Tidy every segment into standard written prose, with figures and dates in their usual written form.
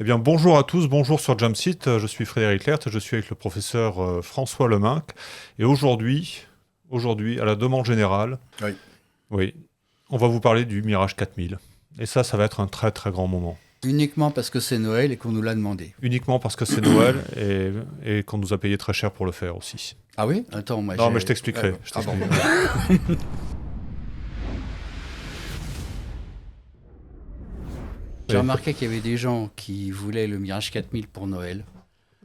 Eh bien, bonjour à tous, bonjour sur Jamsite. Je suis Frédéric Lert, je suis avec le professeur François Leminck. Et aujourd'hui, à la demande générale, Oui. oui, on va vous parler du Mirage 4000. Et ça va être un très très grand moment. Uniquement parce que c'est Noël et qu'on nous l'a demandé. Uniquement parce que c'est Noël et qu'on nous a payé très cher pour le faire aussi. Ah oui? Attends, moi Non, j'ai... mais je t'expliquerai. Ah bon. J'ai Oui. remarqué qu'il y avait des gens qui voulaient le Mirage 4000 pour Noël.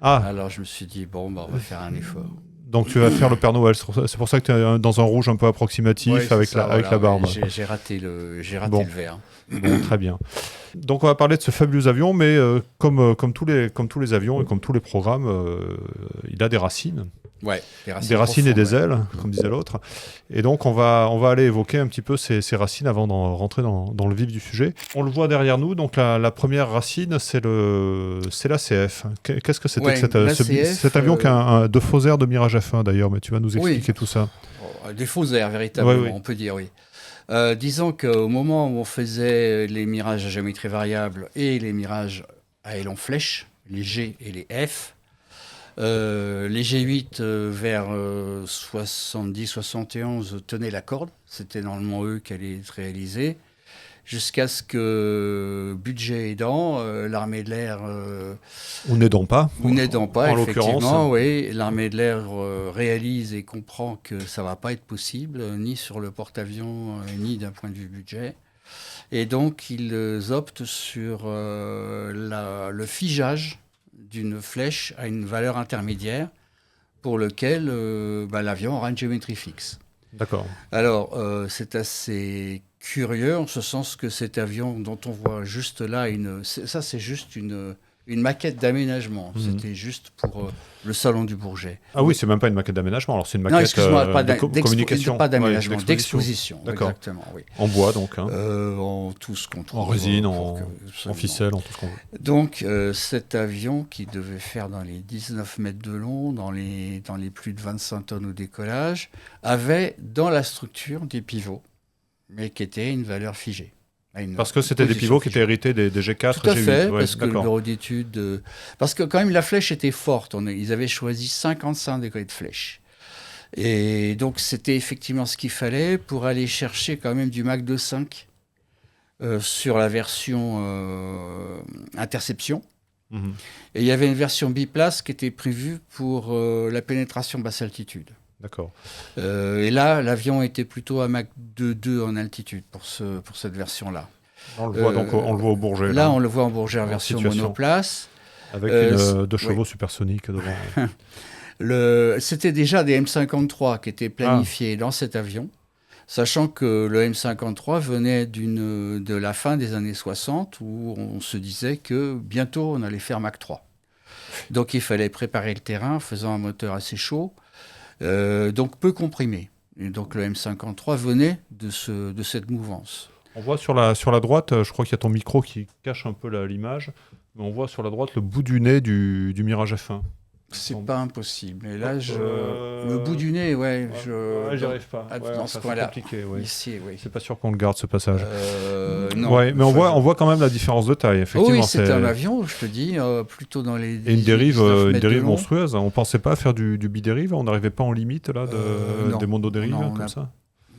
Ah, Alors je me suis dit, bon, bah, on va faire un effort. donc tu vas faire le Père Noël. C'est pour ça que tu es dans un rouge un peu approximatif Ouais, c'est avec ça, avec la voilà, barbe. ouais, j'ai raté Bon. le verre. Bon, très bien. Donc on va parler de ce fabuleux avion, mais comme tous les avions et comme tous les programmes, il a des racines. Ouais, Des racines et profondes, des ouais. ailes, comme disait l'autre. Et donc on va aller évoquer un petit peu ces racines avant de rentrer dans le vif du sujet. On le voit derrière nous, donc la première racine, c'est l'ACF. Qu'est-ce que c'était Ouais, que l'ACF, cet avion qui a de faux airs de Mirage F1 d'ailleurs, mais tu vas nous oui. expliquer tout ça. Des faux airs, véritablement, Oui, oui. on peut dire, oui. Disons qu'au moment où on faisait les mirages à géométrie variable et les mirages à élan flèche, les G et les F, les G8 vers 70-71 tenaient la corde. C'était normalement eux qui allaient être réalisés. Jusqu'à ce que, budget aidant, l'armée de l'air, Ou n'aidons pas, ou n'aidant pas, en l'occurrence. effectivement, oui, l'armée de l'air réalise et comprend que ça ne va pas être possible, ni sur le porte-avions, ni d'un point de vue budget. Et donc, ils optent sur le figeage d'une flèche à une valeur intermédiaire pour lequel l'avion aura une géométrie fixe. D'accord. Alors, c'est assez curieux en ce sens que cet avion dont on voit juste là, c'est juste une maquette d'aménagement. C'était juste pour le salon du Bourget. Ah oui, c'est même pas une maquette d'aménagement, alors c'est une Non, maquette excuse-moi, de communication. pas d'aménagement, Ouais, d'exposition. D'accord. Exactement, oui. En bois donc, hein. En tout ce qu'on trouve. En résine, pour en absolument. ficelle, en tout ce qu'on veut. Donc, cet avion qui devait faire dans les 19 mètres de long, dans les plus de 25 tonnes au décollage, avait dans la structure des pivots, mais qui étaient une valeur figée. Parce que c'était des pivots qui étaient hérités des G4, Tout à G8. fait, Ouais, parce que le d'accord. bureau d'études... Parce que quand même, la flèche était forte. Ils avaient choisi 55 degrés de flèche. Et donc, c'était effectivement ce qu'il fallait pour aller chercher quand même du Mach 2.5 sur la version interception. Mhm. Et il y avait une version biplace qui était prévue pour la pénétration basse altitude. D'accord. Et là, l'avion était plutôt à Mach 2.2 en altitude pour cette version-là. On le voit donc, on le voit au Bourget. Là, on le voit en Bourget en En version situation. monoplace. Avec deux chevaux oui. supersoniques devant. C'était déjà des M53 qui étaient planifiés dans cet avion, sachant que le M53 venait de la fin des années 60 où on se disait que bientôt on allait faire Mach 3. Donc il fallait préparer le terrain en faisant un moteur assez chaud, donc peu comprimé. Et donc le M53 venait de cette mouvance. On voit sur la droite, je crois qu'il y a ton micro qui cache un peu l'image, mais on voit sur la droite le bout du nez du Mirage F1. C'est pas impossible. Et là, le bout du nez, Ouais, j'y arrive pas. Dans ce c'est coin-là. compliqué. Ouais. Ici, oui. C'est pas sûr qu'on le garde ce passage. Non. Ouais, mais on voit quand même la différence de taille. Effectivement, Oui, c'est un avion, je te dis, plutôt dans les. Et une 19 mètres de long. monstrueuse. On pensait pas faire du bidérive. On n'arrivait pas en limite là Non. des monodérives Non, comme ça.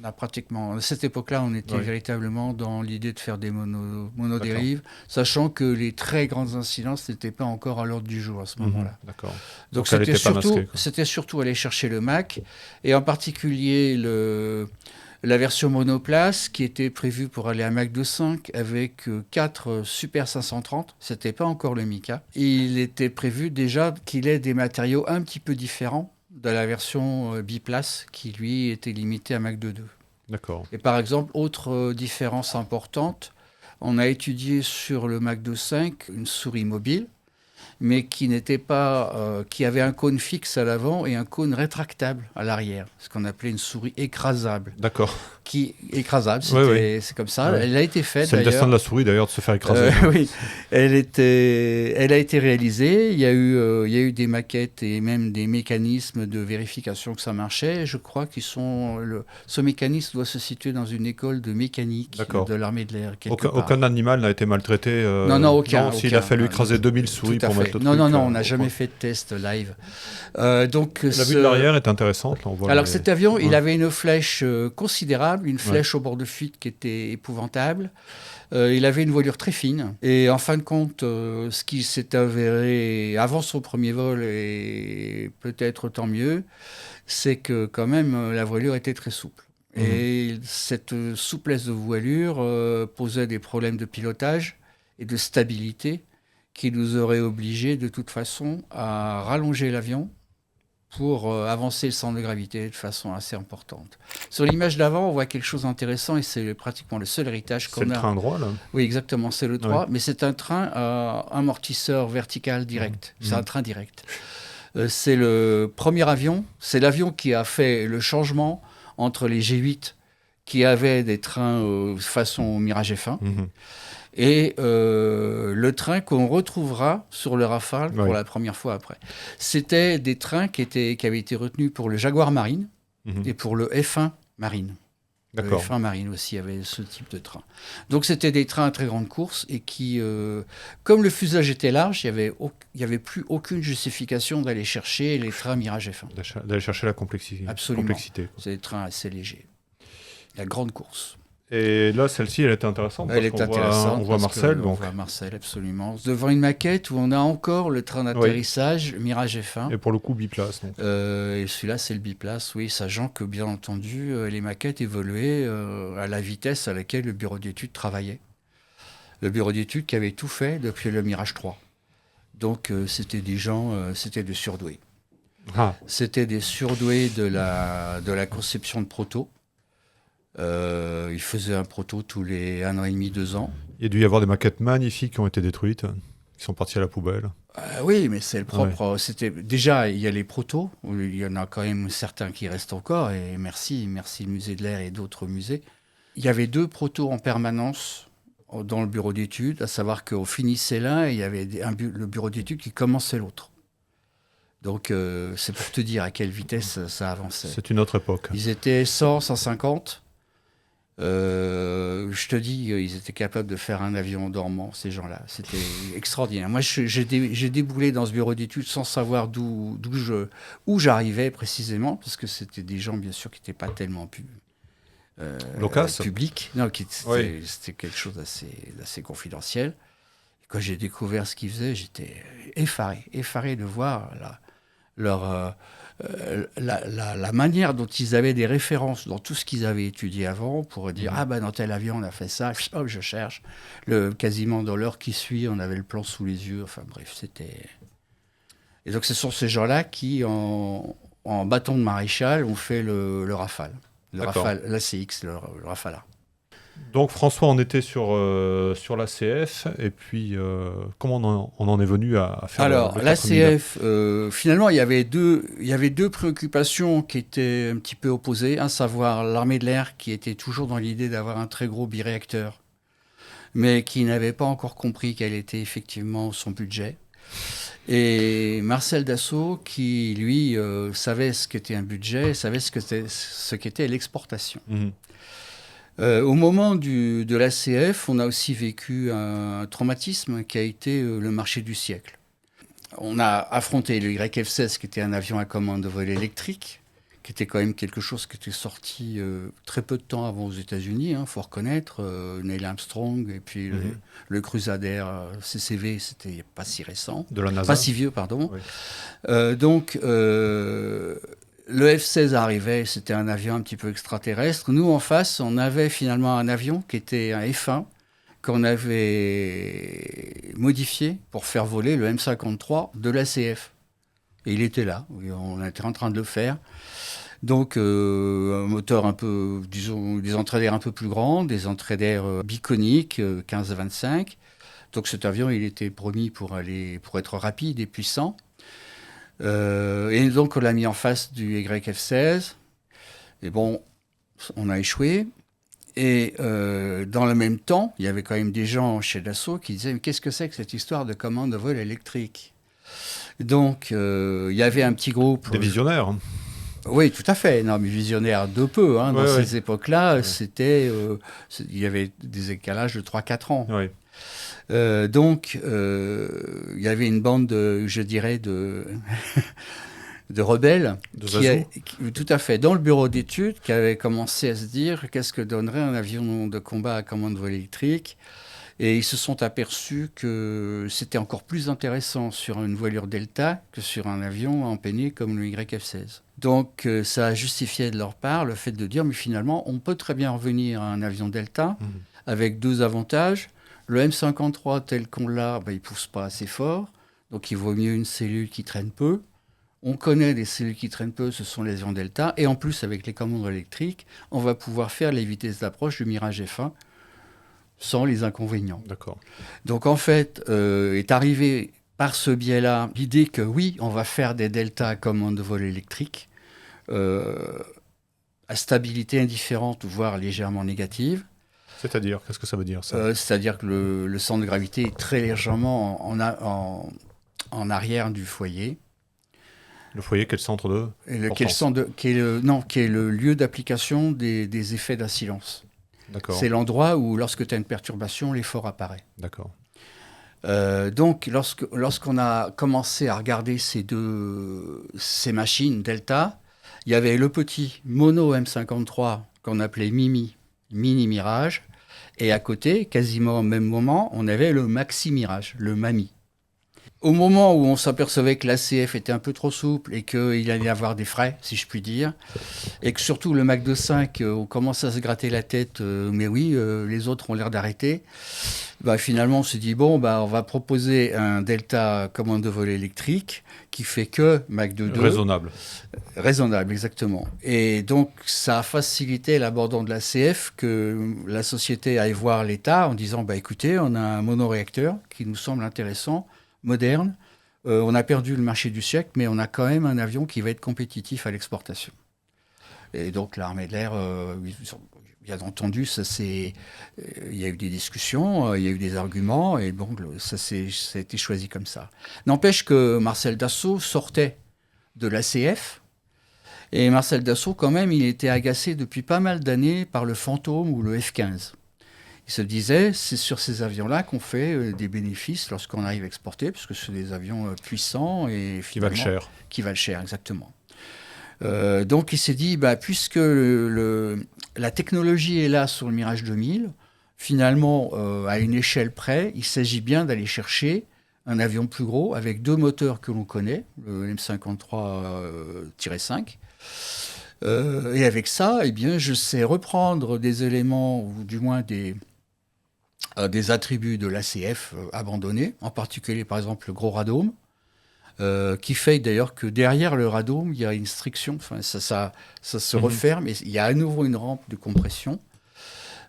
On a pratiquement, à cette époque-là, on était véritablement dans l'idée de faire des monodérives, sachant que les très grandes incidences n'étaient pas encore à l'ordre du jour à ce moment-là. D'accord. Donc elle était pas masquée, quoi. c'était surtout aller chercher le Mach, et en particulier la version monoplace qui était prévue pour aller à Mach 2.5 avec 4 Super 530, c'était pas encore le Mica. Il était prévu déjà qu'il ait des matériaux un petit peu différents de la version biplace qui lui était limitée à Mach 2.2. D'accord. Et par exemple, autre différence importante, on a étudié sur le Mach 2.5 une souris mobile mais qui n'était pas, qui avait un cône fixe à l'avant et un cône rétractable à l'arrière, ce qu'on appelait une souris écrasable. D'accord. Écrasable, c'est comme ça. Oui. Elle a été faite. C'est le destin de la souris d'ailleurs de se faire écraser. Oui, elle a été réalisée. Il y a eu des maquettes et même des mécanismes de vérification que ça marchait. Je crois ce mécanisme doit se situer dans une école de mécanique de l'armée de l'air. Aucun animal n'a été maltraité. Non, aucun. S'il a fallu écraser 2000 souris pour mettre le truc. Non, on n'a jamais fait de test live. Donc, la vue de l'arrière est intéressante. Là, on voit cet avion, il avait une flèche considérable, une flèche au bord de fuite qui était épouvantable. Il avait une voilure très fine. Et en fin de compte, ce qui s'est avéré avant son premier vol, et peut-être tant mieux, c'est que quand même la voilure était très souple. Et cette souplesse de voilure posait des problèmes de pilotage et de stabilité qui nous auraient obligés de toute façon à rallonger l'avion pour avancer le centre de gravité de façon assez importante. Sur l'image d'avant, on voit quelque chose d'intéressant et c'est pratiquement le seul héritage qu'on a. C'est le train droit, là ? Oui, exactement, c'est le 3, mais c'est un train à amortisseur vertical direct. C'est un train direct. C'est le premier avion, c'est l'avion qui a fait le changement entre les G8 qui avaient des trains façon Mirage F1 et le train qu'on retrouvera sur le Rafale pour la première fois après. C'était des trains qui avaient été retenus pour le Jaguar Marine et pour le F1 Marine. D'accord. Le F1 Marine aussi avait ce type de train. Donc c'était des trains à très grande course et qui, comme le fuselage était large, il n'y avait plus aucune justification d'aller chercher les trains Mirage F1. D'aller chercher la complexité. Absolument. C'est des trains assez légers. La grande course. Et là, celle-ci, elle était intéressante. Elle est intéressante. On voit Marcel. On voit Marcel, absolument. Devant une maquette où on a encore le train d'atterrissage Mirage F1. Et pour le coup, biplace. Et celui-là, c'est le biplace, oui, sachant que, bien entendu, les maquettes évoluaient à la vitesse à laquelle le bureau d'études travaillait. Le bureau d'études qui avait tout fait depuis le Mirage 3. Donc, c'était des gens, c'était des surdoués. C'était des surdoués de la conception de proto. Il faisait un proto tous les 1 an et demi, 2 ans. Il y a dû y avoir des maquettes magnifiques qui ont été détruites, qui sont parties à la poubelle. Oui, mais c'est le propre. C'était déjà, il y a les protos. Il y en a quand même certains qui restent encore. Et merci le musée de l'air et d'autres musées. Il y avait 2 protos en permanence dans le bureau d'études, à savoir qu'on finissait l'un et il y avait le bureau d'études qui commençait l'autre. Donc, c'est pour te dire à quelle vitesse ça avançait. C'est une autre époque. Ils étaient 100, 150. Je te dis, ils étaient capables de faire un avion dormant, ces gens-là. C'était extraordinaire. Moi, j'ai déboulé dans ce bureau d'études sans savoir où j'arrivais précisément, parce que c'était des gens, bien sûr, qui n'étaient pas tellement publics. Non, c'était quelque chose d'assez confidentiel. Et quand j'ai découvert ce qu'ils faisaient, j'étais effaré de voir la manière dont ils avaient des références dans tout ce qu'ils avaient étudié avant pour dire dans tel avion on a fait ça, hop, je cherche. Quasiment dans l'heure qui suit, on avait le plan sous les yeux. Enfin bref, c'était. Et donc ce sont ces gens-là qui, en bâton de maréchal, ont fait le Rafale. Rafale, l'ACX, le Rafale A. Donc François, on était sur l'ACF, et puis comment on en est venu à faire Alors l'ACF, finalement il y avait deux préoccupations qui étaient un petit peu opposées, à savoir l'armée de l'air qui était toujours dans l'idée d'avoir un très gros biréacteur, mais qui n'avait pas encore compris quel était effectivement son budget. Et Marcel Dassault qui, lui, savait ce qu'était un budget, savait ce qu'était l'exportation. Au moment de l'ACF, on a aussi vécu un traumatisme qui a été le marché du siècle. On a affronté le YF-16, qui était un avion à commande de vol électrique, qui était quand même quelque chose qui était sorti très peu de temps avant aux États-Unis, faut reconnaître. Neil Armstrong et puis le Crusader CCV, c'était pas si récent. De la NASA. Pas si vieux, pardon. Oui. Donc, le F-16 arrivait, c'était un avion un petit peu extraterrestre. Nous, en face, on avait finalement un avion qui était un F-1 qu'on avait modifié pour faire voler le M53 de l'ACF. Et il était là, on était en train de le faire. Donc, un moteur un peu, disons, des entrées d'air un peu plus grands, des entrées d'air biconiques, 15-25, Donc cet avion, il était promis pour être rapide et puissant. Et donc on l'a mis en face du YF-16. Et bon, on a échoué. Et dans le même temps, il y avait quand même des gens chez Dassault qui disaient « Mais qu'est-ce que c'est que cette histoire de commande de vol électrique ?» Donc, il y avait un petit groupe... Des visionnaires. Oui, tout à fait. Non, mais visionnaires de peu. Hein. Dans ces époques-là, il y avait des écalages de 3-4 ans. Oui. Donc, il y avait une bande, je dirais, de rebelles, tout à fait, dans le bureau d'études, qui avaient commencé à se dire qu'est-ce que donnerait un avion de combat à commande de vol électrique. Et ils se sont aperçus que c'était encore plus intéressant sur une voilure Delta que sur un avion empenné comme le YF-16. Donc ça a justifié de leur part le fait de dire mais finalement on peut très bien revenir à un avion Delta avec 2 avantages. Le M53 tel qu'on l'a, il ne pousse pas assez fort, donc il vaut mieux une cellule qui traîne peu. On connaît des cellules qui traînent peu, ce sont les avions Delta. Et en plus, avec les commandes électriques, on va pouvoir faire les vitesses d'approche du Mirage F1 sans les inconvénients. D'accord. Donc en fait, est arrivé par ce biais-là l'idée que oui, on va faire des Delta à commande de vol électrique à stabilité indifférente, voire légèrement négative. C'est-à-dire, qu'est-ce que ça veut dire ça C'est-à-dire que le centre de gravité est très légèrement en arrière du foyer. Le foyer, quel centre de qui est le lieu d'application des effets d'accidence. D'accord. C'est l'endroit où, lorsque tu as une perturbation, l'effort apparaît. D'accord. Donc, lorsqu'on a commencé à regarder ces machines Delta, il y avait le petit mono M53 qu'on appelait Mini Mirage, et à côté, quasiment au même moment, on avait le Maxi Mirage, le Mami. Au moment où on s'apercevait que l'ACF était un peu trop souple et qu'il allait y avoir des frais, si je puis dire, et que surtout le Mach 2.5, on commence à se gratter la tête, mais oui, les autres ont l'air d'arrêter, finalement on s'est dit, on va proposer un Delta commande de vol électrique qui fait que Mach 2.2. Raisonnable. Raisonnable, exactement. Et donc ça a facilité l'abandon de l'ACF, que la société aille voir l'État en disant, écoutez, on a un monoréacteur qui nous semble intéressant, moderne. On a perdu le marché du siècle, mais on a quand même un avion qui va être compétitif à l'exportation. Et donc l'armée de l'air, bien entendu, il y a eu des discussions, il y a eu des arguments, et ça a été choisi comme ça. N'empêche que Marcel Dassault sortait de l'ACF, et Marcel Dassault, quand même, il était agacé depuis pas mal d'années par le Fantôme ou le F-15. Il se disait, c'est sur ces avions-là qu'on fait des bénéfices lorsqu'on arrive à exporter, parce que c'est des avions puissants et qui valent cher. Qui valent cher, exactement. Donc il s'est dit, puisque la technologie est là sur le Mirage 2000, finalement, à une échelle près, il s'agit bien d'aller chercher un avion plus gros avec 2 moteurs que l'on connaît, le M53-5. Et avec ça, je sais reprendre des éléments, ou du moins des attributs de l'ACF abandonnés, en particulier par exemple le gros radome, qui fait d'ailleurs que derrière le radome, il y a une striction, ça se referme, et il y a à nouveau une rampe de compression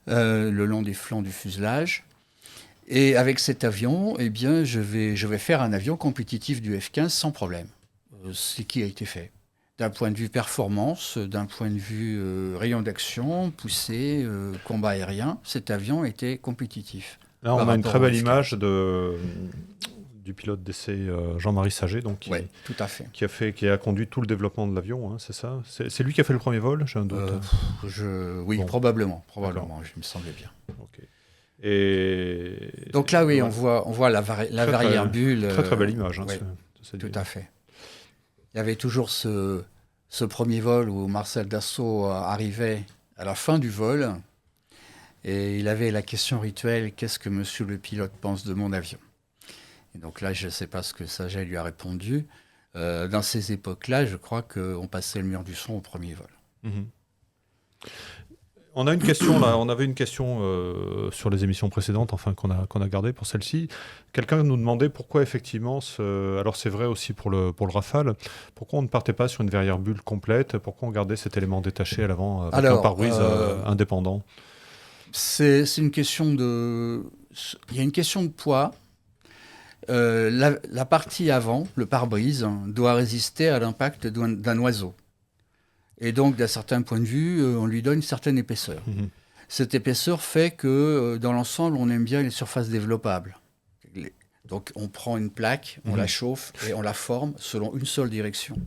le long des flancs du fuselage. Et avec cet avion, je vais faire un avion compétitif du F-15 sans problème. Ce qui a été fait. D'un point de vue performance, d'un point de vue rayon d'action, poussée, combat aérien, cet avion était compétitif. Là, on a une très belle image du pilote d'essai Jean-Marie Saget, tout à fait. qui a conduit tout le développement de l'avion, c'est ça ? C'est lui qui a fait le premier vol ? J'ai un doute. Oui, probablement, je me semblais bien. Ok. Et donc là, oui, on voit la variable. Très très belle image. Tout à fait. Il y avait toujours ce premier vol où Marcel Dassault arrivait à la fin du vol et il avait la question rituelle « Qu'est-ce que monsieur le pilote pense de mon avion ?» Et donc là, je ne sais pas ce que Saget lui a répondu. Dans ces époques-là, je crois qu'on passait le mur du son au premier vol. Mm-hmm. On a une question là. On avait une question sur les émissions précédentes, qu'on a gardée pour celle-ci. Quelqu'un nous demandait pourquoi effectivement, alors c'est vrai aussi pour le Rafale, pourquoi on ne partait pas sur une verrière bulle complète, pourquoi on gardait cet élément détaché à l'avant avec un pare-brise indépendant. C'est une question de... il y a une question de poids. La partie avant, le pare-brise, doit résister à l'impact d'un oiseau. Et donc, d'un certain point de vue, on lui donne une certaine épaisseur. Mhm. Cette épaisseur fait que, dans l'ensemble, on aime bien les surfaces développables. Donc, on prend une plaque, on la chauffe et on la forme selon une seule direction.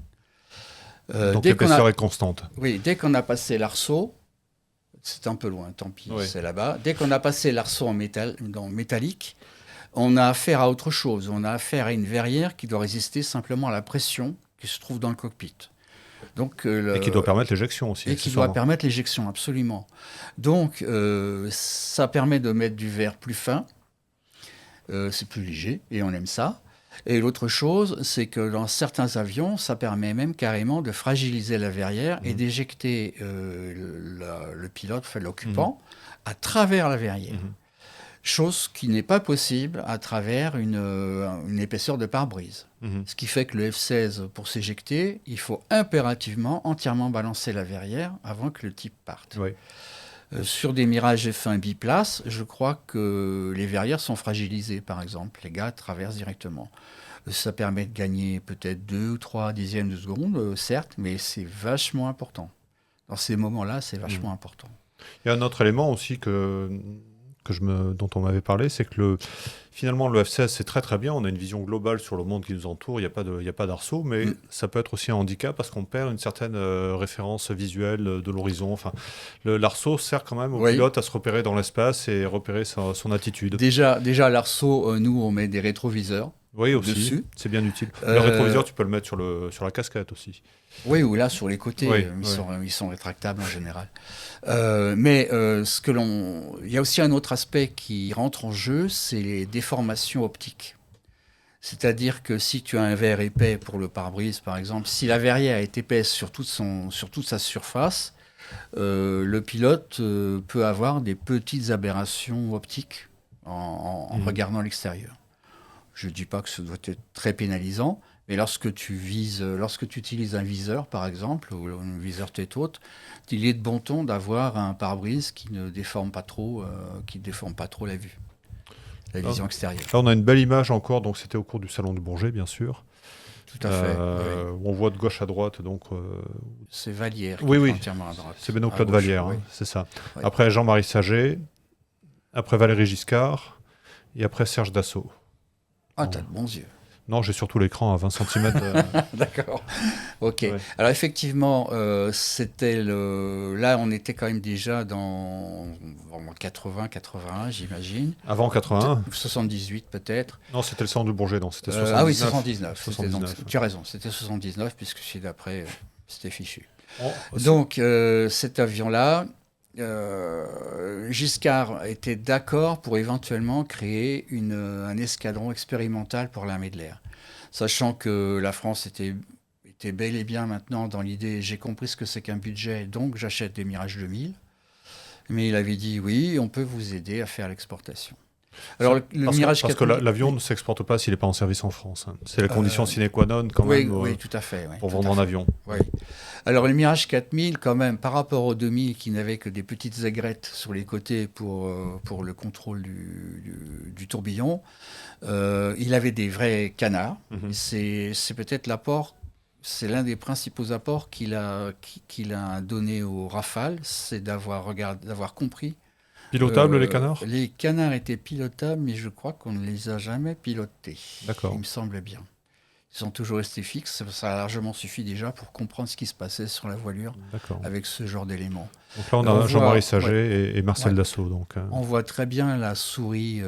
Donc l'épaisseur est constante. Oui, dès qu'on a passé l'arceau, c'est un peu loin, tant pis, c'est là-bas. Dès qu'on a passé l'arceau en métallique, on a affaire à autre chose. On a affaire à une verrière qui doit résister simplement à la pression qui se trouve dans le cockpit. Donc, et qui doit permettre l'éjection aussi. Et qui doit permettre l'éjection, absolument. Donc, ça permet de mettre du verre plus fin. C'est plus léger et on aime ça. Et l'autre chose, c'est que dans certains avions, ça permet même carrément de fragiliser la verrière et d'éjecter le pilote, enfin l'occupant, à travers la verrière. Chose qui n'est pas possible à travers une épaisseur de pare-brise. Ce qui fait que le F-16, pour s'éjecter, il faut impérativement entièrement balancer la verrière avant que le type parte. Oui. Sur des Mirage F1 biplace, je crois que les verrières sont fragilisées, par exemple. Les gars traversent directement. Ça permet de gagner peut-être 2 ou 3 dixièmes de seconde, certes, mais c'est vachement important. Dans ces moments-là, c'est vachement important. Il y a un autre élément aussi dont on m'avait parlé, c'est que finalement le F-16 c'est très très bien, on a une vision globale sur le monde qui nous entoure, il n'y a pas d'arceau, mais ça peut être aussi un handicap parce qu'on perd une certaine référence visuelle de l'horizon. Enfin, l'arceau sert quand même au pilote à se repérer dans l'espace et repérer son attitude. Déjà l'arceau, nous on met des rétroviseurs. Oui, aussi, dessus. C'est bien utile. Le rétroviseur, tu peux le mettre sur la casquette aussi. Oui, ou là, sur les côtés, ils sont rétractables en général. Mais il y a aussi un autre aspect qui rentre en jeu, c'est les déformations optiques. C'est-à-dire que si tu as un verre épais pour le pare-brise, par exemple, si la verrière est épaisse sur toute sa surface, le pilote peut avoir des petites aberrations optiques en regardant l'extérieur. Je ne dis pas que ce doit être très pénalisant, mais lorsque tu utilises un viseur, par exemple, ou un viseur tête haute, il est de bon ton d'avoir un pare-brise qui ne déforme pas trop, la vue, la vision extérieure. Là, on a une belle image encore, donc c'était au cours du Salon du Bourget, bien sûr. Tout à fait. On voit de gauche à droite, donc. C'est Vallière qui est entièrement à droite. C'est Benoît-Claude Vallière, c'est ça. Oui. Après Jean-Marie Saget, après Valéry Giscard, et après Serge Dassault. Ah, t'as de bons yeux. Non, j'ai surtout l'écran à 20 cm. D'accord. Ok. Ouais. Alors effectivement, là, on était quand même déjà dans 80, 81, j'imagine. Avant 81 78 peut-être. Non, c'était le Salon du Bourget, non, c'était 79. Ah oui, 79. Tu as raison, c'était 79, puisque celui d'après, c'était fichu. Donc, cet avion-là, Giscard était d'accord pour éventuellement créer un escadron expérimental pour l'armée de l'air. Sachant que la France était bel et bien maintenant dans l'idée, j'ai compris ce que c'est qu'un budget, donc j'achète des Mirage 2000. Mais il avait dit oui, on peut vous aider à faire l'exportation. Alors, parce que l'avion ne s'exporte pas s'il n'est pas en service en France. Hein. C'est la condition sine qua non quand même oui, tout à fait, pour vendre un avion. Oui. Alors le Mirage 4000, quand même, par rapport au 2000 qui n'avait que des petites aigrettes sur les côtés pour le contrôle du tourbillon, il avait des vrais canards. C'est peut-être l'apport, c'est l'un des principaux apports qu'il a donné au Rafale, c'est d'avoir compris. Pilotables les canards ? Les canards étaient pilotables, mais je crois qu'on ne les a jamais pilotés. D'accord. Il me semble bien. Ils sont toujours restés fixes. Ça a largement suffi déjà pour comprendre ce qui se passait sur la voilure avec ce genre d'éléments. Donc là, on a Jean-Marie Saget et Marcel Dassault. Donc, on voit très bien la souris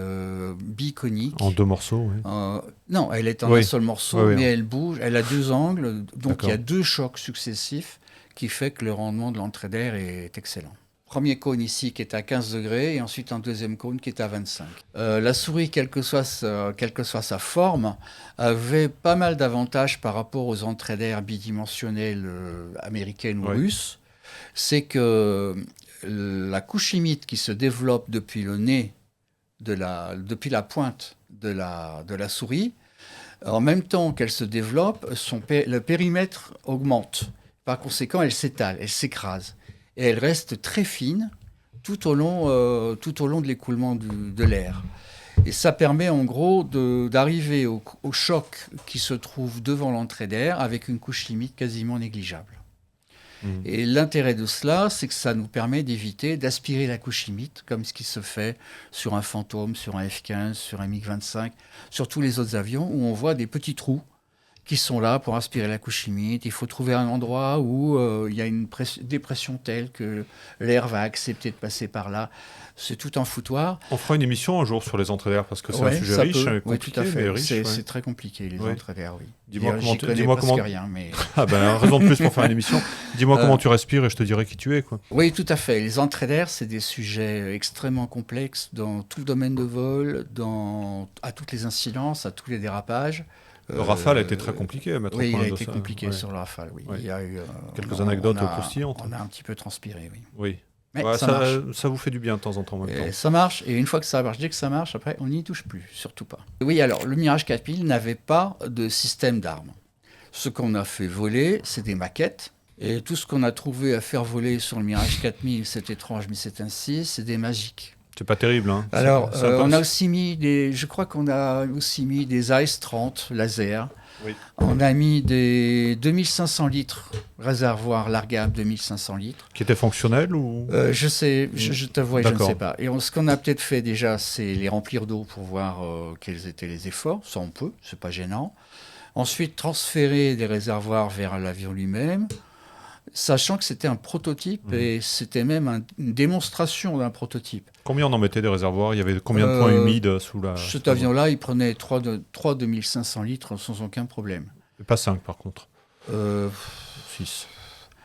biconique. En 2 morceaux, oui. Non, elle est en un seul morceau, mais elle bouge. Elle a 2 angles. Donc, il y a 2 chocs successifs qui fait que le rendement de l'entrée d'air est excellent. Premier cône ici qui est à 15 degrés et ensuite un deuxième cône qui est à 25. La souris, quelle que soit sa forme, avait pas mal d'avantages par rapport aux entrées d'air bidimensionnelles américaines ou russes. C'est que la couche humide qui se développe depuis le nez, depuis la pointe de la souris, en même temps qu'elle se développe, le périmètre augmente. Par conséquent, elle s'étale, elle s'écrase. Et elle reste très fine tout au long de l'écoulement de l'air. Et ça permet en gros d'arriver au choc qui se trouve devant l'entrée d'air avec une couche limite quasiment négligeable. Et l'intérêt de cela, c'est que ça nous permet d'éviter d'aspirer la couche limite, comme ce qui se fait sur un Phantom, sur un F-15, sur un MiG-25, sur tous les autres avions, où on voit des petits trous qui sont là pour aspirer la couche limite. Il faut trouver un endroit où il y a une dépression telle que l'air va accepter de passer par là. C'est tout un foutoir. On fera une émission un jour sur les entrées d'air parce que c'est un sujet riche, compliqué, oui, tout à fait. Mais riche. C'est très compliqué, les entrées d'air, oui. Dis-moi comment rien, mais... Ah ben, raison de plus pour faire une émission. Dis-moi comment tu respires et je te dirai qui tu es, quoi. Oui, tout à fait. Les entrées d'air, c'est des sujets extrêmement complexes dans tout le domaine de vol, à toutes les incidences, à tous les dérapages. Le Rafale a été très compliqué à mettre au point. Oui, il a été compliqué sur le Rafale, oui. Ouais. Il y a eu quelques anecdotes croustillantes. On a un petit peu transpiré, oui. Oui. Mais ouais, ça vous fait du bien de temps en temps. Ça marche, et une fois que ça marche, dès que ça marche, après, on n'y touche plus, surtout pas. Oui, alors, le Mirage 4000 n'avait pas de système d'armes. Ce qu'on a fait voler, c'est des maquettes, et tout ce qu'on a trouvé à faire voler sur le Mirage 4000, c'est étrange, mais c'est ainsi, c'est des magiques. C'est pas terrible, hein. Alors, on a aussi mis je crois qu'on a aussi mis des AS-30 laser. Oui. On a mis des 2500 litres, réservoir largable 2500 litres. Qui étaient fonctionnels ou je t'avoue, je ne sais pas. Et ce qu'on a peut-être fait déjà, c'est les remplir d'eau pour voir quels étaient les efforts. Ça, on peut, c'est pas gênant. Ensuite, transférer des réservoirs vers l'avion lui-même, sachant que c'était un prototype et c'était même une démonstration d'un prototype. Combien on en mettait des réservoirs ? Il y avait combien de points humides sous la... Cet avion-là, il prenait 3 2500 litres sans aucun problème. Et pas 5 par contre 6.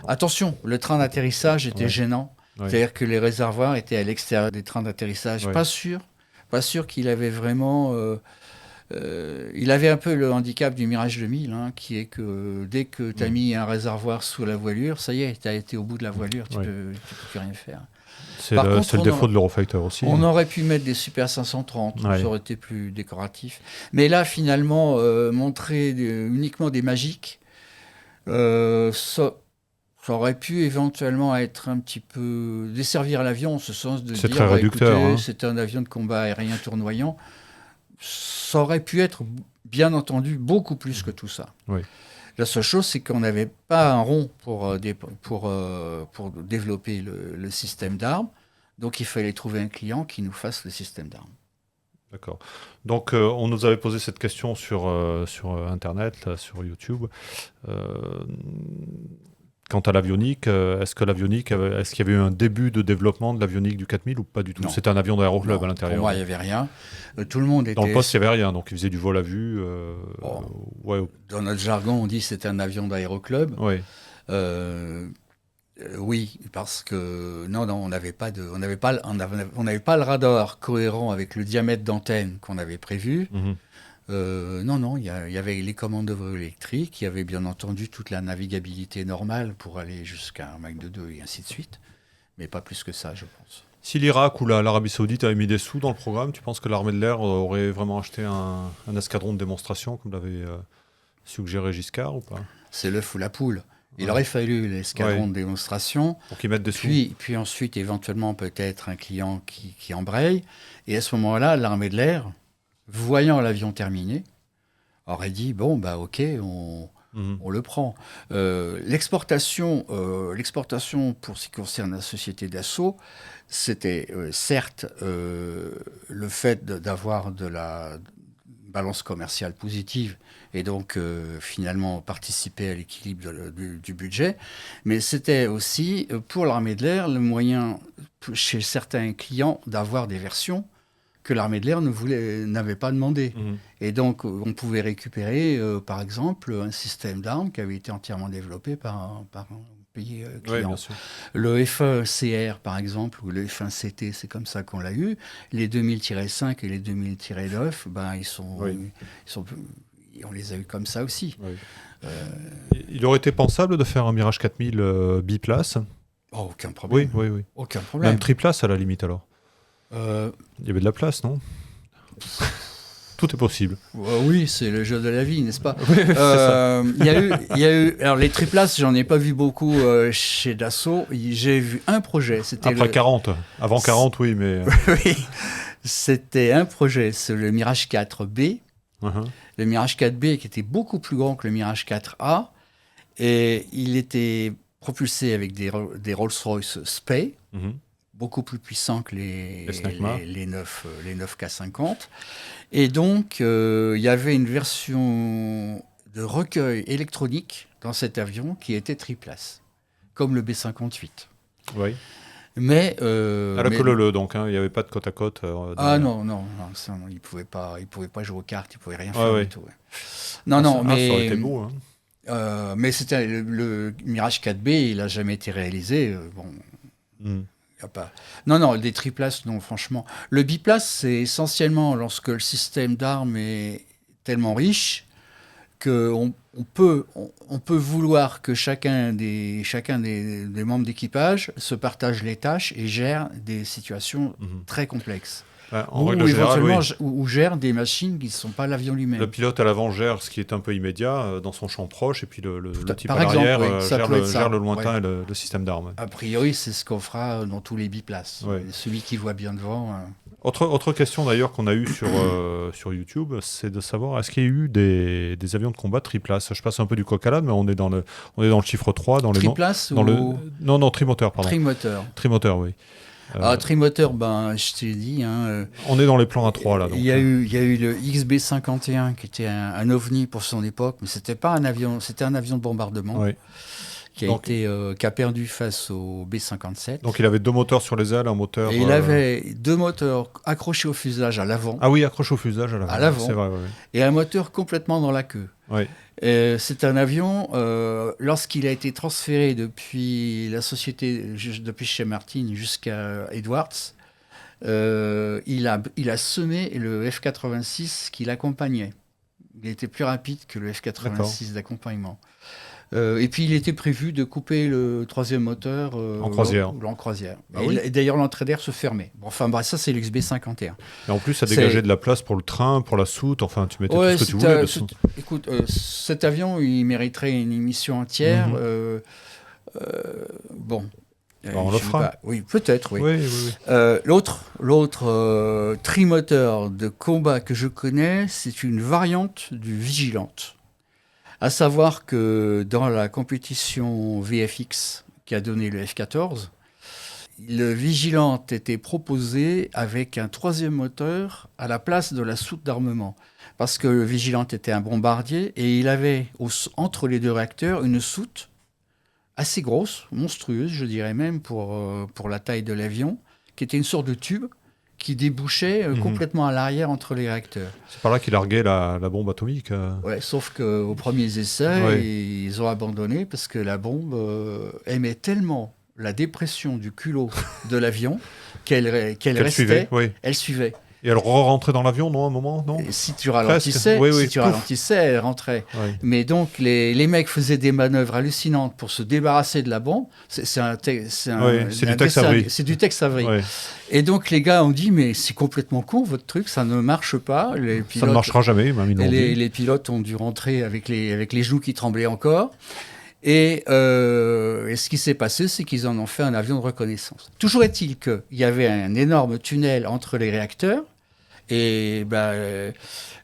Attention, le train d'atterrissage était gênant. Ouais. C'est-à-dire que les réservoirs étaient à l'extérieur des trains d'atterrissage. Ouais. Pas sûr qu'il avait vraiment... il avait un peu le handicap du Mirage 2000, hein, qui est que dès que tu as mis un réservoir sous la voilure, ça y est, tu as été au bout de la voilure, tu peux plus rien faire. C'est le défaut de l'Eurofighter aussi. On aurait pu mettre des Super 530, ça aurait été plus décoratif. Mais là, finalement, montrer uniquement des magiques, ça aurait pu éventuellement être un petit peu... desservir l'avion, en ce sens de c'est dire, très réducteur, écoutez, hein. c'est un avion de combat aérien tournoyant. Ça aurait pu être, bien entendu, beaucoup plus que tout ça. Oui. La seule chose, c'est qu'on n'avait pas un rond pour développer le système d'armes. Donc, il fallait trouver un client qui nous fasse le système d'armes. D'accord. Donc, on nous avait posé cette question sur Internet, là, sur YouTube. Quant à l'avionique, est-ce qu'il y avait eu un début de développement de l'avionique du 4000 ou pas du tout ? Non. C'était un avion d'aéroclub à l'intérieur. Pour moi, il n'y avait rien. Tout le monde était... Dans le poste, il n'y avait rien, donc il faisait du vol à vue. Dans notre jargon, on dit que c'était un avion d'aéroclub. Oui. Oui, parce que on n'avait pas le radar cohérent avec le diamètre d'antenne qu'on avait prévu. Mm-hmm. Il y avait les commandes de vol électrique, il y avait bien entendu toute la navigabilité normale pour aller jusqu'à un Mach 2 et ainsi de suite, mais pas plus que ça, je pense. Si l'Irak ou l'Arabie Saoudite avait mis des sous dans le programme, tu penses que l'armée de l'air aurait vraiment acheté un escadron de démonstration comme l'avait suggéré Giscard ou pas ? C'est l'œuf ou la poule. Il aurait fallu l'escadron de démonstration, pour qu'ils mettent des sous. Puis ensuite éventuellement peut-être un client qui embraye, et à ce moment-là, l'armée de l'air, voyant l'avion terminé, aurait dit bon bah ok, on le prend. L'exportation pour ce qui concerne la société d'assaut, c'était certes le fait d'avoir de la balance commerciale positive et donc finalement participer à l'équilibre du budget, mais c'était aussi pour l'armée de l'air le moyen chez certains clients d'avoir des versions que l'armée de l'air n'avait pas demandé. Et donc, on pouvait récupérer, par exemple, un système d'armes qui avait été entièrement développé par un pays client. Oui, bien sûr. Le F1CR, par exemple, ou le F1CT, c'est comme ça qu'on l'a eu. Les 2000-5 et les 2000-9, on les a eu comme ça aussi. Oui. Il aurait été pensable de faire un Mirage 4000 biplace ? Aucun problème. Oui. Aucun problème. Même triplace, à la limite, alors ? Il y avait de la place, non ? Tout est possible. Oui, c'est le jeu de la vie, n'est-ce pas ? Oui, il y a eu. Alors les triplaces, j'en ai pas vu beaucoup chez Dassault. J'ai vu un projet. C'était Après 40. Avant 40, oui, mais. Oui. C'était un projet, c'est le Mirage 4B. Uh-huh. Le Mirage 4B qui était beaucoup plus grand que le Mirage 4A. Et il était propulsé avec des Rolls-Royce Spey, beaucoup plus puissants que les 9 K50. Et donc, il y avait une version de recueil électronique dans cet avion qui était triplace, comme le B-58. Oui. Mais à la queue donc, il n'y avait pas de côte à côte. Non, ça, il pouvait pas jouer aux cartes, il pouvait rien faire du tout. Ouais. Non, mais ça aurait été beau. Mais c'était le Mirage 4B, il n'a jamais été réalisé. Y a pas. Non, des triplaces, non, franchement. Le biplace, c'est essentiellement lorsque le système d'armes est tellement riche qu'on peut vouloir que chacun des membres d'équipage se partage les tâches et gère des situations très complexes. En règle générale, ou gère des machines qui ne sont pas l'avion lui-même. Le pilote à l'avant gère ce qui est un peu immédiat dans son champ proche, et puis le type par à l'arrière gère le lointain et le système d'armes. A priori, c'est ce qu'on fera dans tous les biplaces. Celui qui voit bien devant. Autre question d'ailleurs qu'on a eue sur YouTube, c'est de savoir est-ce qu'il y a eu des avions de combat triplace. Je passe un peu du coq à l'âne, mais on est dans le chiffre 3. Triplace Non, trimoteur, pardon. Trimoteur, oui. Trimoteur, je t'ai dit. On est dans les plans A3 là. Il y a eu le XB-51 qui était un ovni pour son époque, mais c'était pas un avion, c'était un avion de bombardement qui a perdu face au B-57. Donc il avait 2 moteurs sur les ailes, un moteur. Et il avait 2 moteurs accrochés au fuselage à l'avant. Ah oui, accrochés au fuselage à l'avant. À l'avant. C'est vrai. Et un moteur complètement dans la queue. Oui. C'est un avion, lorsqu'il a été transféré depuis la société, depuis chez Martin jusqu'à Edwards, il a semé le F-86 qui l'accompagnait. Il était plus rapide que le F-86 d'accompagnement. Et puis il était prévu de couper le 3e moteur en croisière. Et d'ailleurs l'entrée d'air se fermait. Ça c'est l'XB-51. Et en plus ça dégageait de la place pour le train, pour la soute, enfin tu mettais tout ce que tu voulais. Écoute, cet avion il mériterait une émission entière. On le fera. Oui, peut-être, oui. Oui. L'autre trimoteur de combat que je connais, c'est une variante du Vigilante. À savoir que dans la compétition VFX qui a donné le F-14, le Vigilante était proposé avec un 3e moteur à la place de la soute d'armement. Parce que le Vigilante était un bombardier et il avait entre les 2 réacteurs une soute assez grosse, monstrueuse, je dirais même, pour la taille de l'avion, qui était une sorte de tube qui débouchait complètement à l'arrière entre les réacteurs. C'est par là qu'il larguait la bombe atomique. Ouais, sauf qu'aux premiers essais, ils ont abandonné parce que la bombe aimait tellement la dépression du culot de l'avion qu'elle restait. Elle suivait. Et elle rentrait dans l'avion, non, à un moment, non ? Et si tu ralentissais, elle rentrait. Oui. Mais donc, les mecs faisaient des manœuvres hallucinantes pour se débarrasser de la bombe. C'est du Tex Avery. Oui. Et donc, les gars ont dit, mais c'est complètement con, votre truc, ça ne marche pas. Ça ne marchera jamais, même ils l'ont dit. Les pilotes ont dû rentrer avec les genoux qui tremblaient encore. Et ce qui s'est passé, c'est qu'ils en ont fait un avion de reconnaissance. Toujours est-il qu'il y avait un énorme tunnel entre les réacteurs. Et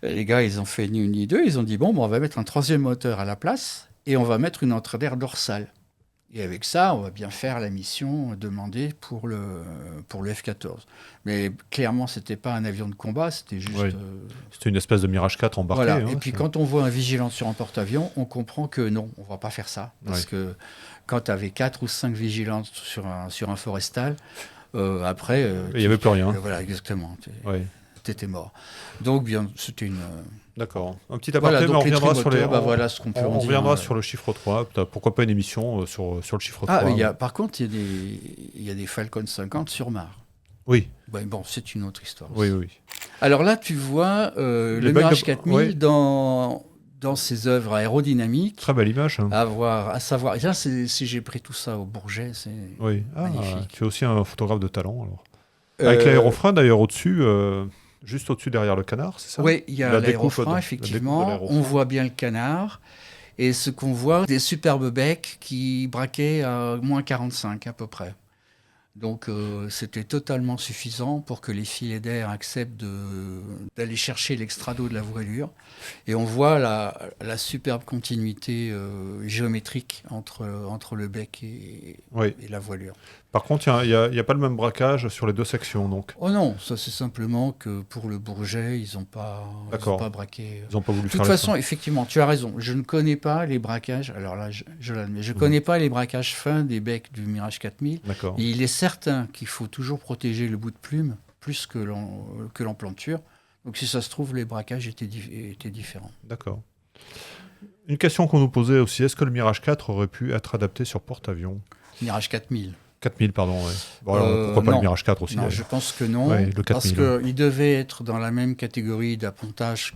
les gars, ils ont fait ni une ni deux. Ils ont dit, on va mettre un 3e moteur à la place et on va mettre une entrée d'air dorsale. Et avec ça, on va bien faire la mission demandée pour le F-14. Mais clairement, ce n'était pas un avion de combat, c'était juste... C'était une espèce de Mirage 4 embarqué. Voilà. Et puis quand on voit un Vigilant sur un porte-avions, on comprend que non, on ne va pas faire ça. Parce que quand tu avais 4 ou 5 Vigilants sur un Forestal, après... il n'y avait plus rien. Voilà, exactement. T'étais mort. Donc, c'était une... D'accord. Un petit aparté, mais on reviendra sur les... voilà ce qu'on peut on reviendra sur le chiffre 3. Pourquoi pas une émission sur le chiffre 3 Par contre, il y a des Falcon 50 sur Mars. Oui. C'est une autre histoire. Oui. Alors là, tu vois le Mirage 4000 dans ses œuvres aérodynamiques. Très belle image. À savoir... Là, si j'ai pris tout ça au Bourget, c'est magnifique. Tu es aussi un photographe de talent, alors. Avec l'aérofrein, d'ailleurs, au-dessus... juste au-dessus, derrière le canard, c'est ça ? Oui, il y a l'aérofrein, effectivement. On voit bien le canard. Et ce qu'on voit, des superbes becs qui braquaient à moins 45 à peu près. Donc c'était totalement suffisant pour que les filets d'air acceptent d'aller chercher l'extrat d'eau de la voilure. Et on voit la superbe continuité géométrique entre le bec et la voilure. Par contre, il n'y a pas le même braquage sur les deux sections. Donc. Oh non, ça c'est simplement que pour le Bourget, ils n'ont pas braqué. Ils n'ont pas voulu faire. De toute façon, effectivement, tu as raison. Je ne connais pas les braquages. Alors là, je l'admets. Je ne connais pas les braquages fins des becs du Mirage 4000. D'accord. Et il est certain qu'il faut toujours protéger le bout de plume plus que l'emplanture. Donc si ça se trouve, les braquages étaient différents. D'accord. Une question qu'on nous posait aussi, est-ce que le Mirage 4 aurait pu être adapté sur porte-avions ? Mirage 4000. 4000, pardon. Ouais. Bon, alors, pourquoi pas le Mirage 4 aussi ? Non, je pense que non. Ouais, le 4000, parce qu'il devait être dans la même catégorie d'atterrissage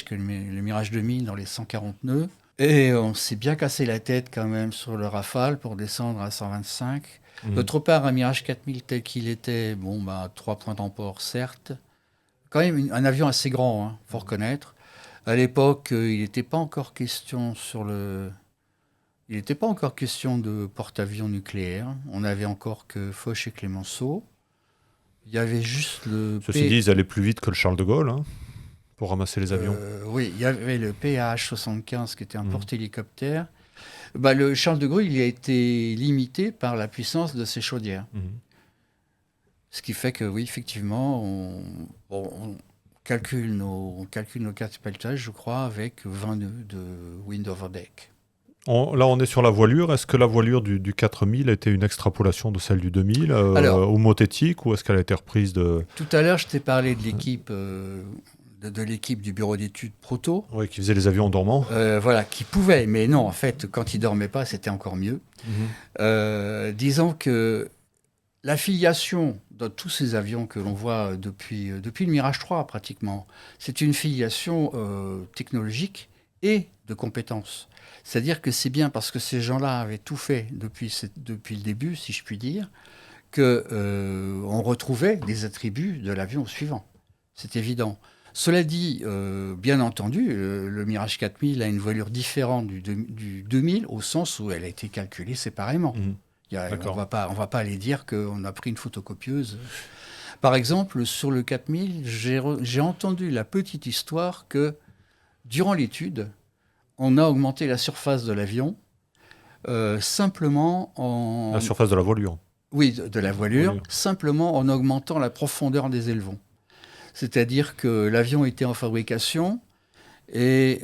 que le Mirage 2000 dans les 140 nœuds. Et on s'est bien cassé la tête quand même sur le Rafale pour descendre à 125. D'autre part, un Mirage 4000 tel qu'il était, 3 points d'emport, certes. Quand même un avion assez grand, faut reconnaître. À l'époque, il n'était pas encore question Il n'était pas encore question de porte-avions nucléaires. On n'avait encore que Foch et Clemenceau. Il y avait juste le... Ceci dit, ils allaient plus vite que le Charles de Gaulle pour ramasser les avions. Oui, il y avait le PAH-75 qui était un porte-hélicoptère. Le Charles de Gaulle, il a été limité par la puissance de ses chaudières. Ce qui fait que, oui, effectivement, on calcule nos cartes pelletage, je crois, avec 20 nœuds de wind over deck. Là, on est sur la voilure. Est-ce que la voilure du 4000 était une extrapolation de celle du 2000 homothétique, ou est-ce qu'elle a été reprise de... Tout à l'heure, je t'ai parlé de l'équipe de l'équipe du bureau d'études Proto. Oui, qui faisait les avions en dormant. Voilà, qui pouvait. Mais non, en fait, quand ils ne dormaient pas, c'était encore mieux. Disons que l'affiliation de tous ces avions que l'on voit depuis le Mirage 3, pratiquement, c'est une filiation technologique et de compétences. C'est-à-dire que c'est bien parce que ces gens-là avaient tout fait depuis le début, si je puis dire, qu'on retrouvait des attributs de l'avion suivant. C'est évident. Cela dit, bien entendu, le Mirage 4000 a une voilure différente du 2000 au sens où elle a été calculée séparément. On va pas aller dire qu'on a pris une photocopieuse. Par exemple, sur le 4000, j'ai entendu la petite histoire que, durant l'étude, on a augmenté la surface de l'avion simplement en... La surface de la voilure. Oui, de la voilure, simplement en augmentant la profondeur des élevons. C'est-à-dire que l'avion était en fabrication et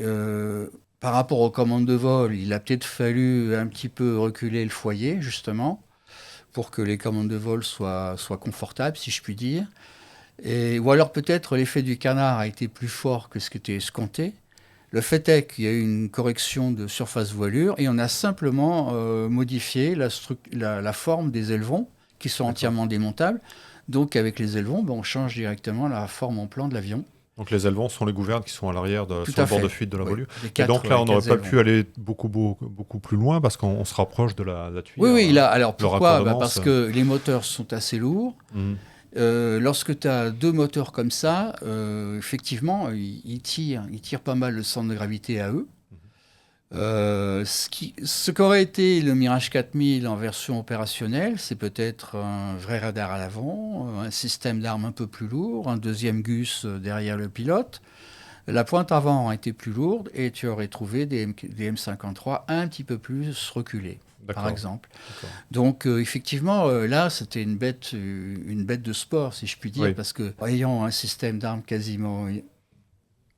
par rapport aux commandes de vol, il a peut-être fallu un petit peu reculer le foyer, justement, pour que les commandes de vol soient confortables, si je puis dire. Ou alors peut-être l'effet du canard a été plus fort que ce qui était escompté. Le fait est qu'il y a eu une correction de surface voilure et on a simplement modifié la forme des élevons, qui sont entièrement démontables. Donc avec les élevons, on change directement la forme en plan de l'avion. Donc les élevons sont les gouvernes qui sont à l'arrière sur le bord de fuite de la voilure. Et donc là, on n'aurait pas pu aller beaucoup plus loin parce qu'on se rapproche de la tuile. Oui, là, alors pourquoi ? Parce que les moteurs sont assez lourds. Lorsque tu as deux moteurs comme ça, effectivement, ils tirent pas mal le centre de gravité à eux. Ce qu'aurait été le Mirage 4000 en version opérationnelle, c'est peut-être un vrai radar à l'avant, un système d'armes un peu plus lourd, un deuxième Gus derrière le pilote. La pointe avant a été plus lourde et tu aurais trouvé des M53 un petit peu plus reculés, par exemple. Donc effectivement, là, c'était une bête de sport, si je puis dire, parce que ayant un système d'armes quasiment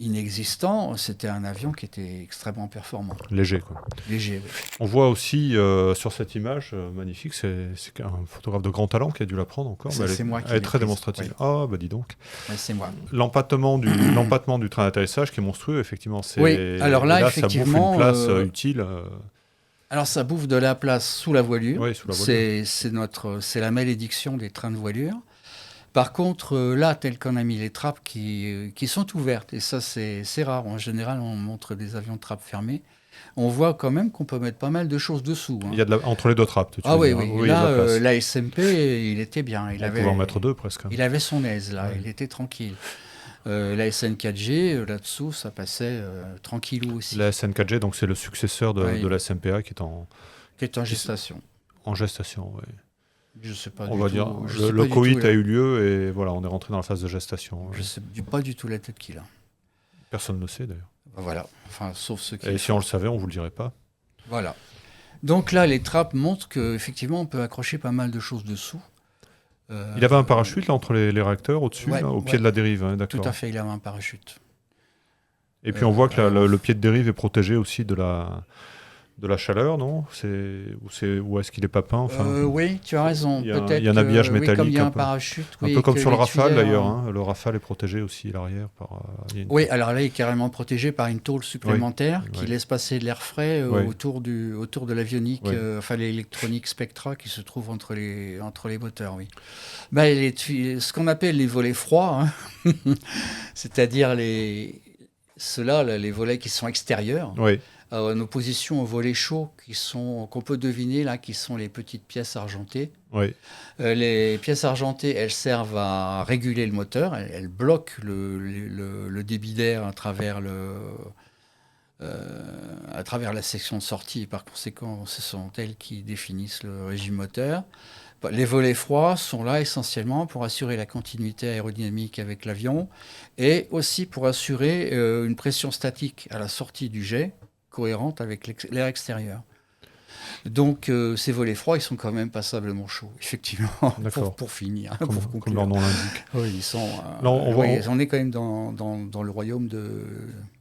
inexistant, c'était un avion qui était extrêmement performant. Léger, quoi. Léger, oui. On voit aussi sur cette image magnifique, c'est un photographe de grand talent qui a dû la prendre encore. C'est moi qui l'ai Elle est très prise. démonstrative. Oui. Ah, bah dis donc. Ouais, c'est moi. L'empattement du train d'atterrissage qui est monstrueux, effectivement. Oui, alors là, ça bouffe effectivement, une place utile. Alors ça bouffe de la place sous la voilure. Oui, sous la voilure. C'est la malédiction des trains de voilure. Par contre, là, tel qu'on a mis les trappes qui sont ouvertes, et ça c'est rare, en général on montre des avions de trappes fermées, on voit quand même qu'on peut mettre pas mal de choses dessous. Il y a entre les deux trappes, oui. Là, la SMP, il était bien. On pouvait en mettre deux presque. Il avait son aise, là, il était tranquille. La SN4G, là-dessous, ça passait tranquillou aussi. La SN4G, donc c'est le successeur de la SMPA qui est en gestation. En gestation, oui. Je sais pas On du va tout. dire, Je sais le pas du coït tout, a eu lieu et voilà, on est rentré dans la phase de gestation. je sais pas du tout la tête qu'il a. Personne ne le sait d'ailleurs. Voilà. Enfin, sauf ceux qui. Et si on le savait, on vous le dirait pas. Voilà. Donc là, les trappes montrent qu'effectivement, on peut accrocher pas mal de choses dessous. Il avait un parachute là entre les réacteurs au-dessus, Ouais, là, au pied de la dérive, hein, d'accord. Tout à fait, il avait un parachute. Et puis on voit que le pied de dérive est protégé aussi de la chaleur, non? Ou est-ce qu'il est pas peint, enfin, Oui, tu as raison. il y a Peut-être un habillage oui, comme il métallique y a un un peu. parachute. Un Oui, peu comme que sur le les Rafale tuyères, d'ailleurs. Hein. Le Rafale est protégé aussi à l'arrière par. Oui, alors là, il est carrément protégé par une tôle supplémentaire qui oui. laisse passer de l'air frais Oui. autour de l'avionique, Oui. enfin l'électronique Spectra qui se trouve entre les moteurs. Oui. Ben, ce qu'on appelle les volets froids, hein, c'est-à-dire ceux-là, là, les volets qui sont extérieurs, Oui. en opposition aux volets chauds qu'on peut deviner là, qui sont les petites pièces argentées. Oui. Les pièces argentées, elles servent à réguler le moteur, elles bloquent le débit d'air à travers la section de sortie, et par conséquent, ce sont elles qui définissent le régime moteur. Les volets froids sont là essentiellement pour assurer la continuité aérodynamique avec l'avion et aussi pour assurer une pression statique à la sortie du jet cohérente avec l'air extérieur. Donc ces volets froids, ils sont quand même passablement chauds, effectivement, pour finir. Comme leur nom l'indique. Oui, ils sont. On est quand même dans le royaume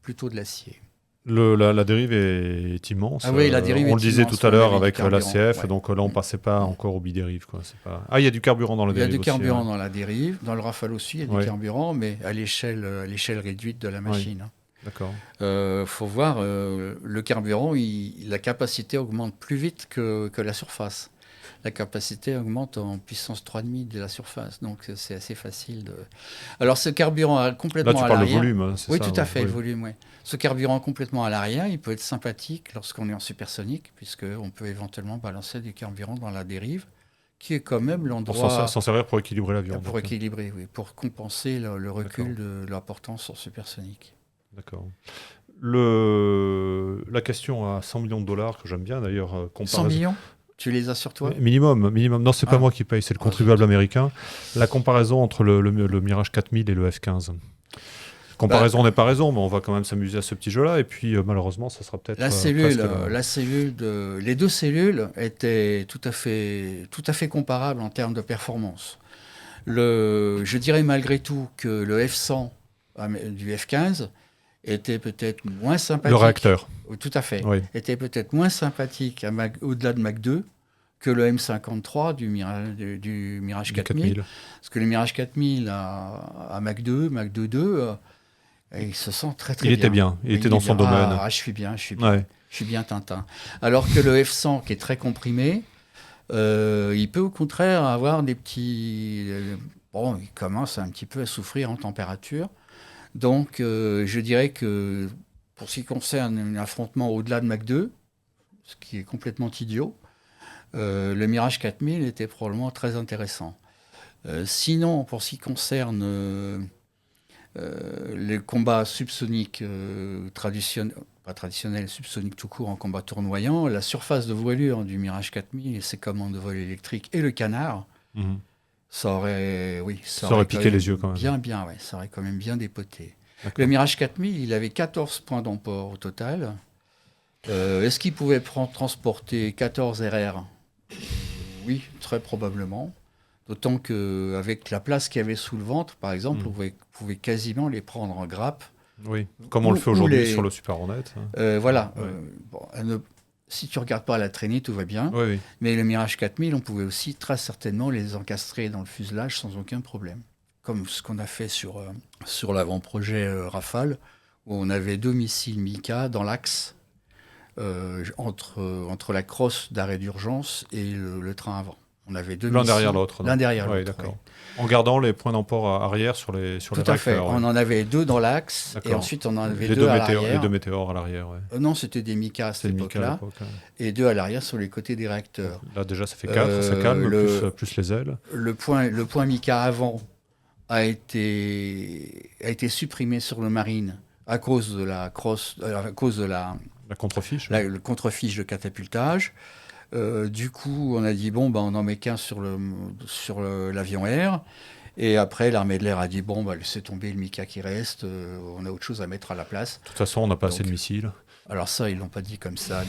plutôt de l'acier. La dérive est immense. Ah oui, la dérive on le disait tout à l'heure avec l'ACF, ouais. donc là on passait pas encore au bidérive. Quoi. Pas... Ah, il y a du carburant dans la dérive. Il y a du carburant aussi, dans la dérive, dans le Rafale aussi, il y a du carburant, mais à l'échelle réduite de la machine. Oui. D'accord. Faut voir, le carburant, la capacité augmente plus vite que la surface. La capacité augmente en puissance 3,5 de la surface, donc c'est assez facile de... Alors ce carburant complètement à l'arrière... Là tu parles de volume, c'est oui, ça? Oui, tout à fait, le volume, oui. Ce carburant complètement à l'arrière, il peut être sympathique lorsqu'on est en supersonique, puisqu'on peut éventuellement balancer du carburant dans la dérive, qui est quand même l'endroit... Pour s'en servir pour équilibrer l'avion. Pour équilibrer, oui, pour compenser le recul de la portance sur supersonique. D'accord. La question à 100 millions de dollars, que j'aime bien d'ailleurs... 100 millions ? Tu les as sur toi ? Minimum. Non, c'est pas moi qui paye, c'est le contribuable américain. La comparaison entre le Mirage 4000 et le F-15. Comparaison n'est pas raison, mais on va quand même s'amuser à ce petit jeu-là. Et puis, malheureusement, ça sera peut-être... Les deux cellules étaient tout à fait comparables en termes de performance. Je dirais malgré tout que le F-100 du F-15 était peut-être moins sympathique. Le réacteur. Tout à fait. Oui. Était peut-être moins sympathique au-delà de Mach 2 que le M53 du Mirage 4000. Parce que le Mirage 4000 à Mach 2, Mach 2.2, il se sent très très bien. Il était bien, il était dans son domaine. Je suis bien. Je suis bien Tintin. Alors que le F100 qui est très comprimé, il peut au contraire avoir des petits... il commence un petit peu à souffrir en température. Donc, je dirais que pour ce qui concerne un affrontement au-delà de Mach 2, ce qui est complètement idiot, le Mirage 4000 était probablement très intéressant. Sinon, pour ce qui concerne les combats subsoniques pas traditionnels, subsoniques tout court en combat tournoyant, la surface de voilure du Mirage 4000 et ses commandes de vol électrique et le canard, ça aurait piqué les yeux quand même. Bien, ça aurait quand même bien dépoté. Le Mirage 4000, il avait 14 points d'emport au total. Est-ce qu'il pouvait transporter 14 RR ? Oui, très probablement. D'autant qu'avec la place qu'il y avait sous le ventre, par exemple, on pouvait quasiment les prendre en grappe. Oui, comme on le fait aujourd'hui sur le Super Hornet. Voilà. Si tu ne regardes pas à la traînée, tout va bien. Oui. Mais le Mirage 4000, on pouvait aussi très certainement les encastrer dans le fuselage sans aucun problème. Comme ce qu'on a fait sur l'avant-projet Rafale, où on avait 2 missiles Mika dans l'axe entre la crosse d'arrêt d'urgence et le train avant. On avait 2 missiles. Derrière l'autre. L'un derrière l'autre. D'accord. En gardant les points d'emport arrière sur les Tout à fait. réacteurs. On en avait 2 dans l'axe et ensuite on en avait 2 à l'arrière. Les 2 météores à l'arrière. Non, c'était des Mika à cette époque-là. Et 2 à l'arrière sur les côtés des réacteurs. Là déjà ça fait 4, ça calme, plus les ailes. Le point Mika avant a été supprimé sur le Marine à cause de la contre-fiche. Le contre-fiche de catapultage. Du coup, on a dit, bon, on en met qu'un sur l'avion Air. Et après, l'armée de l'air a dit, bon, laissez tomber le Mika qui reste, on a autre chose à mettre à la place. De toute façon, on n'a pas assez de missiles. Alors ça, ils l'ont pas dit comme ça.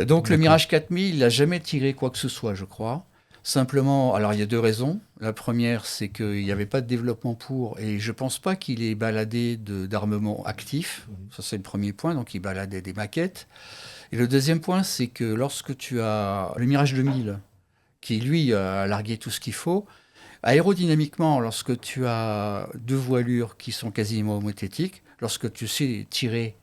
Donc le Mirage 4000, il n'a jamais tiré quoi que ce soit, je crois. Simplement, alors il y a 2 raisons. La première, c'est qu'il n'y avait pas de développement pour, et je ne pense pas qu'il ait baladé d'armement actif. Ça, c'est le premier point, donc il baladait des maquettes. Et le deuxième point, c'est que lorsque tu as le Mirage 2000, qui lui a largué tout ce qu'il faut, aérodynamiquement, lorsque tu as 2 voilures qui sont quasiment homothétiques, lorsque tu sais tirer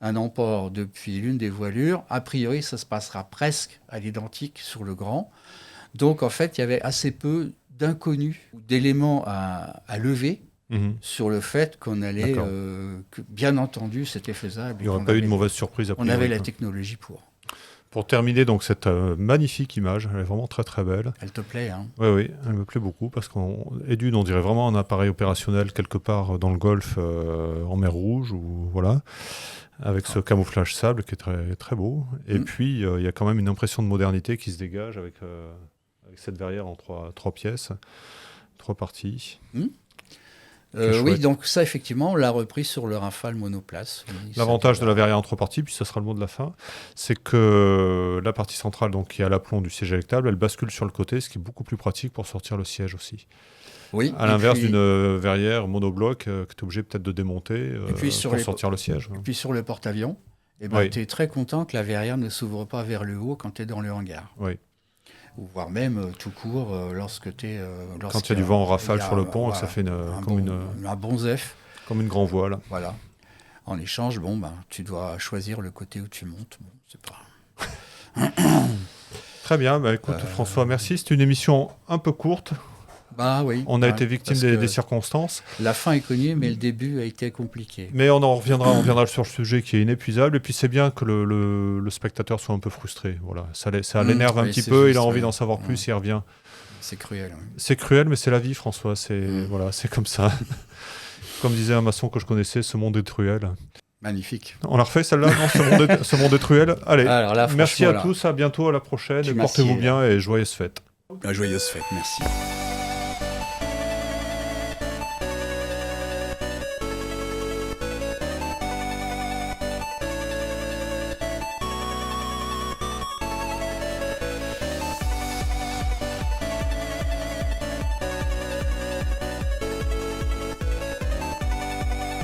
un emport depuis l'une des voilures, a priori, ça se passera presque à l'identique sur le grand. Donc, en fait, il y avait assez peu d'inconnus, d'éléments à lever sur le fait qu'on allait... que, bien entendu, c'était faisable. Il n'y aurait pas eu de mauvaise surprise a priori. On avait la technologie pour. Pour terminer, donc, cette magnifique image, elle est vraiment très très belle. Elle te plaît, hein? Oui, elle me plaît beaucoup parce qu'Edune, on dirait vraiment un appareil opérationnel quelque part dans le Golfe, en mer Rouge, ou voilà, avec ce camouflage sable qui est très, très beau. Et puis, il y a quand même une impression de modernité qui se dégage avec cette verrière en 3 pièces, 3 parties. Oui, donc ça, effectivement, on l'a repris sur le Rafale monoplace. Oui, l'avantage de la verrière en 3 parties, puis ça sera le mot de la fin, c'est que la partie centrale, donc, qui est à l'aplomb du siège électable, elle bascule sur le côté, ce qui est beaucoup plus pratique pour sortir le siège aussi. Oui, à l'inverse d'une verrière monobloc que tu es obligé peut-être de démonter pour sortir le siège. Et puis sur le porte-avions, tu es très content que la verrière ne s'ouvre pas vers le haut quand tu es dans le hangar. Oui. Ou voire même tout court lorsque tu es... quand il y a du vent en rafale sur le pont, ça fait un bon zef. Comme une grand voile. Voilà. En échange, tu dois choisir le côté où tu montes. Bon, c'est pas... Très bien. Écoute, François, merci. C'est une émission un peu courte. Oui. On a été victime des circonstances. La fin est connue, mais le début a été compliqué. Mais on reviendra sur le sujet qui est inépuisable. Et puis c'est bien que le spectateur soit un peu frustré. Voilà, ça l'énerve un petit peu. Il a envie d'en savoir plus. Il revient. C'est cruel. Oui. C'est cruel, mais c'est la vie, François. Voilà, c'est comme ça. Comme disait un maçon que je connaissais, ce monde est cruel. Magnifique. On la refait celle-là, non, ce monde est cruel. Allez, merci à tous. À bientôt, à la prochaine. Portez-vous bien et joyeuses fêtes. Joyeuse fête, merci.